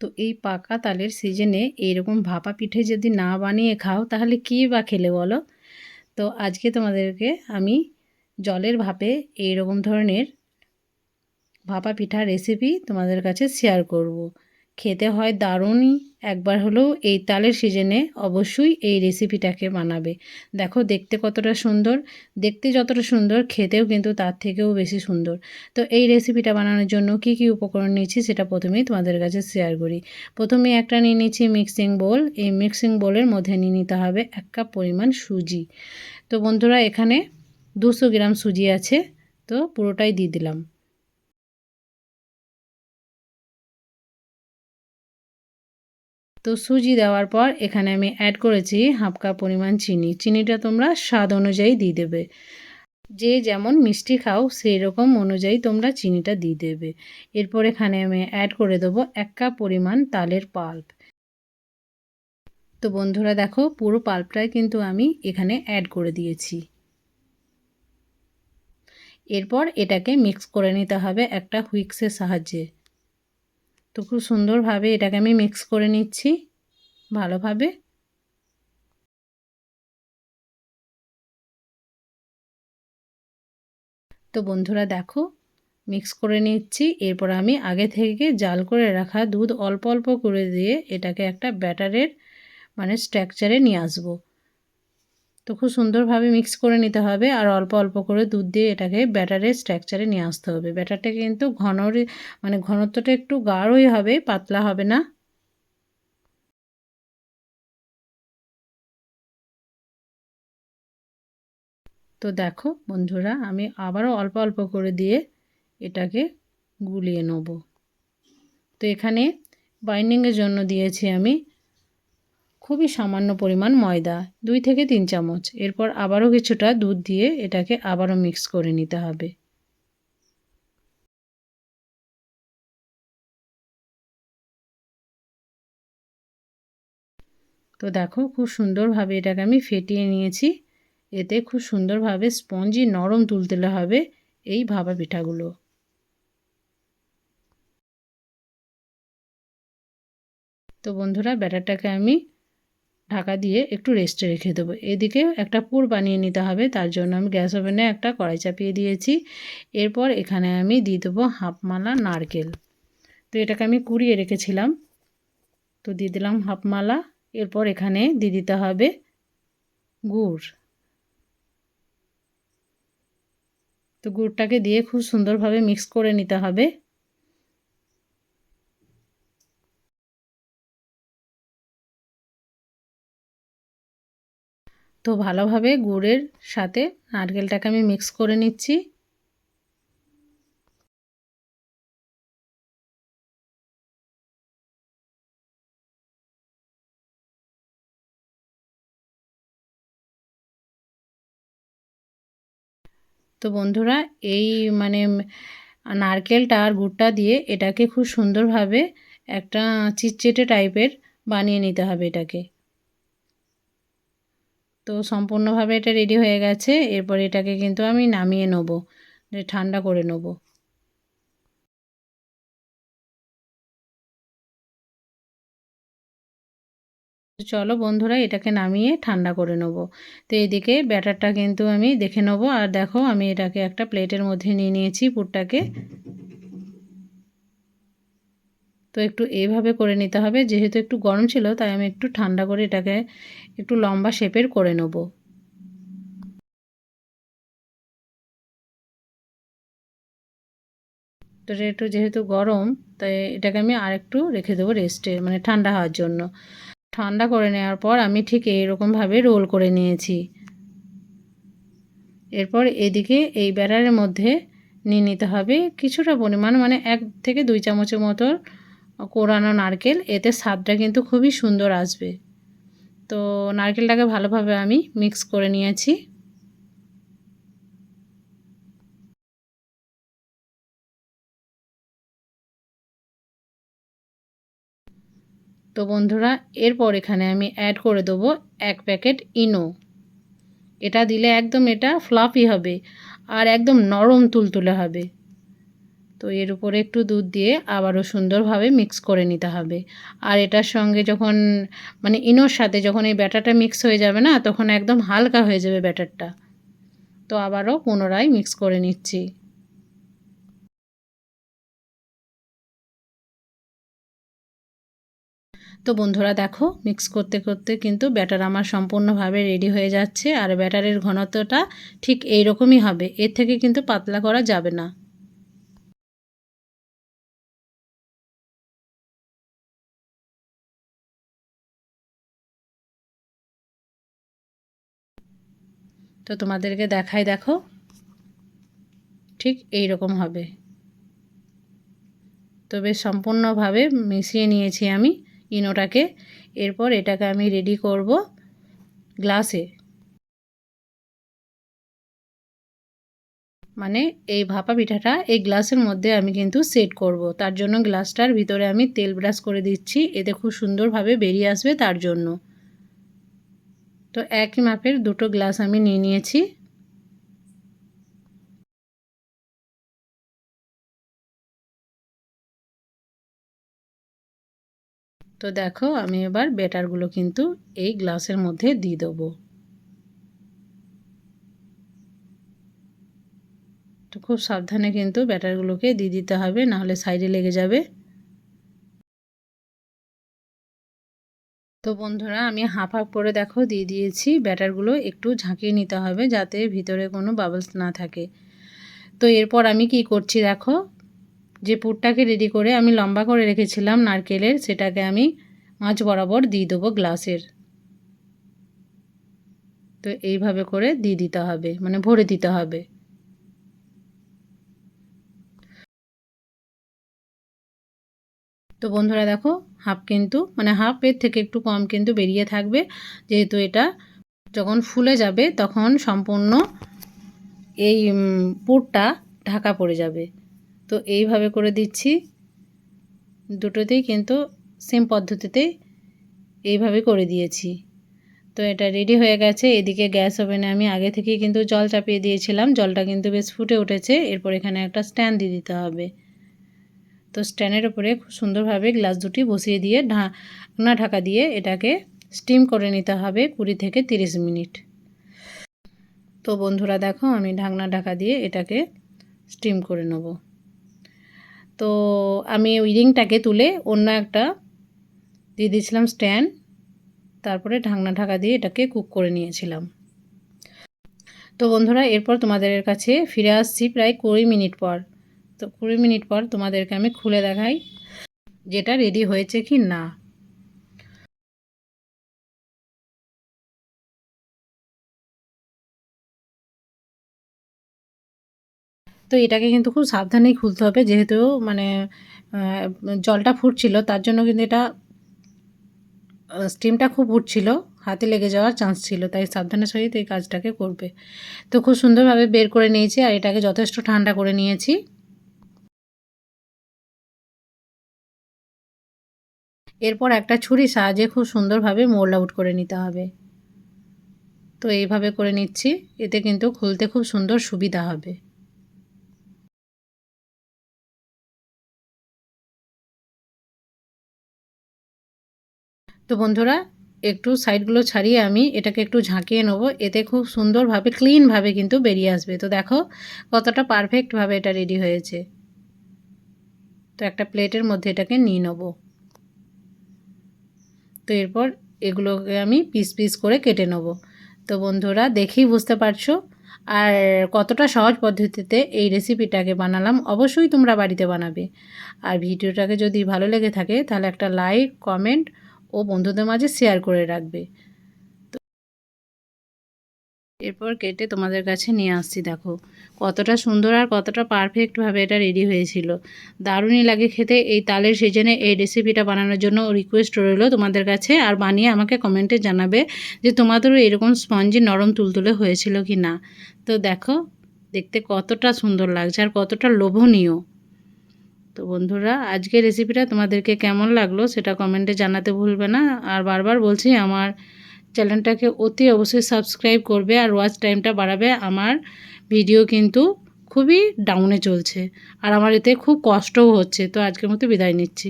তো এই পাকা তালের সিজনে এইরকম ভাপা পিঠে যদি না বানিয়ে খাও তাহলে কী বা খেলে বলো। তো আজকে তোমাদেরকে আমি জলের ভাপে এইরকম ধরনের ভাপা পিঠার রেসিপি তোমাদের কাছে শেয়ার করব। খেতে হয় দারুণই। একবার হলেও এই তালের সিজনে অবশ্যই এই রেসিপিটাকে বানাবে। দেখো দেখতে কতটা সুন্দর, দেখতে যতটা সুন্দর খেতেও কিন্তু তার থেকেও বেশি সুন্দর। তো এই রেসিপিটা বানানোর জন্য কি কি উপকরণ নিচ্ছি সেটা প্রথমেই তোমাদের কাছে শেয়ার করি। প্রথমে একটা নিয়ে নিচ্ছি মিক্সিং বোল। এই মিক্সিং বোলের মধ্যে নিয়ে নিতে হবে 1 কাপ পরিমাণ সুজি। তো বন্ধুরা এখানে 200 গ্রাম সুজি আছে, তো পুরোটাই দিয়ে দিলাম। তো সুজি দেওয়ার পর এখানে আমি অ্যাড করেছি হাফ কাপ পরিমাণ চিনি। চিনিটা তোমরা স্বাদ অনুযায়ী দিয়ে দেবে। যে যেমন মিষ্টি খাও সেই রকম অনুযায়ী তোমরা চিনিটা দিয়ে দেবে। এরপর এখানে আমি অ্যাড করে দেবো 1 কাপ পরিমাণ তালের পাল্প। তো বন্ধুরা দেখো পুরো পাল্পটাই কিন্তু আমি এখানে অ্যাড করে দিয়েছি। এরপর এটাকে মিক্স করে নিতে হবে একটা হুইক্সের সাহায্যে। তো খুব সুন্দরভাবে এটাকে আমি মিক্স করে নিচ্ছি ভালোভাবে। তো বন্ধুরা দেখো মিক্স করে নিচ্ছি। এরপর আমি আগে থেকে জাল করে রাখা দুধ অল্প অল্প করে দিয়ে এটাকে একটা ব্যাটারের স্ট্রাকচারে নিয়ে আসব। তো খুব সুন্দরভাবে মিক্স করে নিতে হবে আর অল্প অল্প করে দুধ দিয়ে এটাকে ব্যাটারের স্ট্রাকচারে নিয়ে আসতে হবে। ব্যাটারটা কিন্তু ঘনত্বটা একটু গাঢ়ই হবে, পাতলা হবে না। তো দেখো বন্ধুরা আমি আবারও অল্প অল্প করে দিয়ে এটাকে গুলিয়ে নেব। তো এখানে বাইন্ডিংয়ের জন্য দিয়েছি আমি খুবই সামান্য পরিমাণ ময়দা, 2 থেকে 3 চামচ। এরপর আবারও কিছুটা দুধ দিয়ে এটাকে আবারও মিক্স করে নিতে হবে। তো দেখো খুব সুন্দরভাবে এটাকে আমি ফেটিয়ে নিয়েছি। এতে খুব সুন্দরভাবে স্পঞ্জি নরম তুলতুলে হবে এই ভাপা পিঠাগুলো। তো বন্ধুরা ব্যাটারটাকে আমি ঢাকা দিয়ে একটু রেস্টে রেখে দেবো। এদিকে একটা পুর বানিয়ে নিতে হবে, তার জন্য আমি গ্যাস ওভেনে একটা কড়াই চাপিয়ে দিয়েছি। এরপর এখানে আমি দিয়ে দেবো হাফ মালা নারকেল। তো এটাকে আমি কুড়িয়ে রেখেছিলাম, তো দিয়ে দিলাম হাফ মালা। এরপর এখানে দিয়ে দিতে হবে গুড়। তো গুড়টাকে দিয়ে খুব সুন্দরভাবে মিক্স করে নিতে হবে। তো ভালোভাবে গুড়ের সাথে নারকেলটাকে আমি মিক্স করে নিচ্ছি। তো বন্ধুরা এই মানে নারকেলটা আর গুড়টা দিয়ে এটাকে খুব সুন্দরভাবে একটা চিটচিটে টাইপের বানিয়ে নিতে হবে এটাকে। তো সম্পূর্ণভাবে এটা রেডি হয়ে গেছে। এরপর এটাকে কিন্তু আমি নামিয়ে নেব, ঠান্ডা করে নেব। চলো বন্ধুরা এটাকে নামিয়ে ঠান্ডা করে নেব। তো এইদিকে ব্যাটারটা কিন্তু আমি দেখে নেব। আর দেখো আমি এটাকে একটা প্লেটের মধ্যে নিয়ে নিয়েছি পুরটাকে। তো একটু এইভাবে করে নিতে হবে, যেহেতু একটু গরম ছিল তাই আমি একটু ঠান্ডা করে এটাকে একটু লম্বা শেপের করে নেব। তো এটা একটু যেহেতু গরম তাই এটাকে আমি আর একটু রেখে দেবো রেস্টে, ঠান্ডা হওয়ার জন্য। ঠান্ডা করে নেওয়ার পর আমি ঠিক এইরকমভাবে রোল করে নিয়েছি। এরপর এদিকে এই ব্যাটারের মধ্যে নিয়ে নিতে হবে কিছুটা পরিমাণ 1 থেকে 2 চামচের মতো কোরানো নারকেল। এতে স্বাদটা কিন্তু খুবই সুন্দর আসবে। তো নারকেলটাকে ভালোভাবে আমি মিক্স করে নিয়েছি। তো বন্ধুরা এরপর এখানে আমি অ্যাড করে দেবো 1 প্যাকেট ইনো। এটা দিলে একদম এটা ফ্লাফি হবে আর একদম নরম তুলতুলে হবে। তো এর উপরে একটু দুধ দিয়ে আবারও সুন্দরভাবে মিক্স করে নিতে হবে। আর এটার সঙ্গে যখন মানে ইনোর সাথে যখন এই ব্যাটারটা মিক্স হয়ে যাবে না, তখন একদম হালকা হয়ে যাবে ব্যাটারটা। তো আবারও পুনরায় মিক্স করে নিচ্ছি। তো বন্ধুরা দেখো, মিক্স করতে করতে কিন্তু ব্যাটার আমার সম্পূর্ণভাবে রেডি হয়ে যাচ্ছে। আর ব্যাটারের ঘনত্বটা ঠিক এই রকমই হবে, এর থেকে কিন্তু পাতলা করা যাবে না। তো তোমাদেরকে দেখাই, দেখো ঠিক এই রকম হবে। তো বেশ সম্পূর্ণভাবে মিশিয়ে নিয়েছি আমি ইনোটাকে। এরপর এটাকে আমি রেডি করব গ্লাসে, মানে এই ভাপা পিঠাটা এই গ্লাসের মধ্যে আমি কিন্তু সেট করব। তার জন্য গ্লাসটার ভিতরে আমি তেল ব্রাশ করে দিচ্ছি, এতে খুব সুন্দরভাবে বেরিয়ে আসবে তার জন্য। তো একই মাপের দুটো গ্লাস আমি নিয়ে নিয়েছি। তো দেখো, আমি এবার ব্যাটারগুলো কিন্তু এই গ্লাসের মধ্যে দিয়ে দেবো। তো খুব সাবধানে কিন্তু ব্যাটারগুলোকে দিয়ে দিতে হবে, নাহলে সাইডে লেগে যাবে। তো বন্ধুরা, আমি হাফ হাফ করে দেখো দিয়ে দিয়েছি। ব্যাটারগুলো একটু ঝাঁকিয়ে নিতে হবে যাতে ভিতরে কোনো বাবলস না থাকে। তো এরপর আমি কি করছি দেখো, যে পুরটাকে রেডি করে আমি লম্বা করে রেখেছিলাম নারকেলের, সেটাকে আমি মাঝ বরাবর দিয়ে দেবো গ্লাসের। তো এইভাবে করে দিয়ে দিতে হবে, মানে ভরে দিতে হবে। তো বন্ধুরা দেখো, হাফ কিন্তু মানে হাফের থেকে একটু কম কিন্তু বেরিয়ে থাকবে, যেহেতু এটা যখন ফুলে যাবে তখন সম্পূর্ণ এই পুরটা ঢাকা পড়ে যাবে। তো এইভাবে করে দিচ্ছি দুটোতেই, কিন্তু সেম পদ্ধতিতে এইভাবে করে দিয়েছি। তো এটা রেডি হয়ে গেছে। এদিকে গ্যাস ওভেনে আমি আগে থেকেই কিন্তু জল চাপিয়ে দিয়েছিলাম, জলটা কিন্তু বেশ ফুটে উঠেছে। এরপর এখানে একটা স্ট্যান্ড দিয়ে দিতে হবে। তো স্ট্যান্ডের উপরে খুব সুন্দরভাবে গ্লাস দুটি বসিয়ে দিয়ে ঢাকা দিয়ে এটাকে স্টিম করে নিতে হবে 20 থেকে 30 মিনিট। তো বন্ধুরা দেখো, আমি ঢাকা দিয়ে এটাকে স্টিম করে নেব। তো আমি ওই রিংটাকে তুলে অন্য একটা দিয়ে দিয়েছিলাম স্ট্যান্ড, তারপরে ঢাকা দিয়ে এটাকে কুক করে নিয়েছিলাম। তো বন্ধুরা, এরপর তোমাদের কাছে ফিরে আসছি প্রায় 20 মিনিট পর। তো 20 মিনিট পর তোমাদেরকে আমি খুলে দেখাই যেটা রেডি হয়েছে কি না। তো এটাকে কিন্তু খুব সাবধানেই খুলতে হবে, যেহেতু মানে জলটা ফুটছিল, তার জন্য কিন্তু এটা স্টিমটা খুব উঠছিল, হাতে লেগে যাওয়ার চান্স ছিল, তাই সাবধানের সহিত এই কাজটাকে করবে। তো খুব সুন্দরভাবে বের করে নিয়েছি আর এটাকে যথেষ্ট ঠান্ডা করে নিয়েছি। এরপর একটা ছুরির সাহায্যে খুব সুন্দরভাবে মোল্ড আউট করে নিতে হবে। তো এইভাবে করে নিচ্ছি, এতে কিন্তু খুলতে খুব সুন্দর সুবিধা হবে। তো বন্ধুরা, একটু সাইডগুলো ছাড়িয়ে আমি এটাকে একটু ঝাঁকিয়ে নেবো, এতে খুব সুন্দরভাবে ক্লিনভাবে কিন্তু বেরিয়ে আসবে। তো দেখো কতটা পারফেক্টভাবে এটা রেডি হয়েছে। তো একটা প্লেটের মধ্যে এটাকে নিয়ে নেব। তো এরপর এগুলোকে আমি পিস পিস করে কেটে নেব। তো বন্ধুরা, দেখেই বুঝতে পারছো আর কতটা সহজ পদ্ধতিতে এই রেসিপিটাকে বানালাম। অবশ্যই তোমরা বাড়িতে বানাবে। আর ভিডিওটাকে যদি ভালো লেগে থাকে তাহলে একটা লাইক, কমেন্ট ও বন্ধুদের মাঝে শেয়ার করে রাখবে। এরপর কেটে তোমাদের কাছে নিয়ে আসছি, দেখো কতটা সুন্দর আর কতটা পারফেক্টভাবে এটা রেডি হয়েছিল। দারুণই লাগে খেতে। এই তালের সিজনে এই রেসিপিটা বানানোর জন্য রিকোয়েস্ট রইল তোমাদের কাছে, আর বানিয়ে আমাকে কমেন্টে জানাবে যে তোমাদেরও এরকম স্পঞ্জি নরম তুলতুলে হয়েছিল কি না। তো দেখো দেখতে কতটা সুন্দর লাগছে আর কতটা লোভনীয়। তো বন্ধুরা, আজকের রেসিপিটা তোমাদেরকে কেমন লাগলো সেটা কমেন্টে জানাতে ভুলবে না। আর বারবার বলছি, আমার চ্যানেলটাকে অতি অবশ্যই সাবস্ক্রাইব করবে আর ওয়াচ টাইমটা বাড়াবে। আমার ভিডিও কিন্তু খুবই ডাউনে চলছে আর আমার এতে খুব কষ্টও হচ্ছে। তো আজকের মতো বিদায় নিচ্ছি।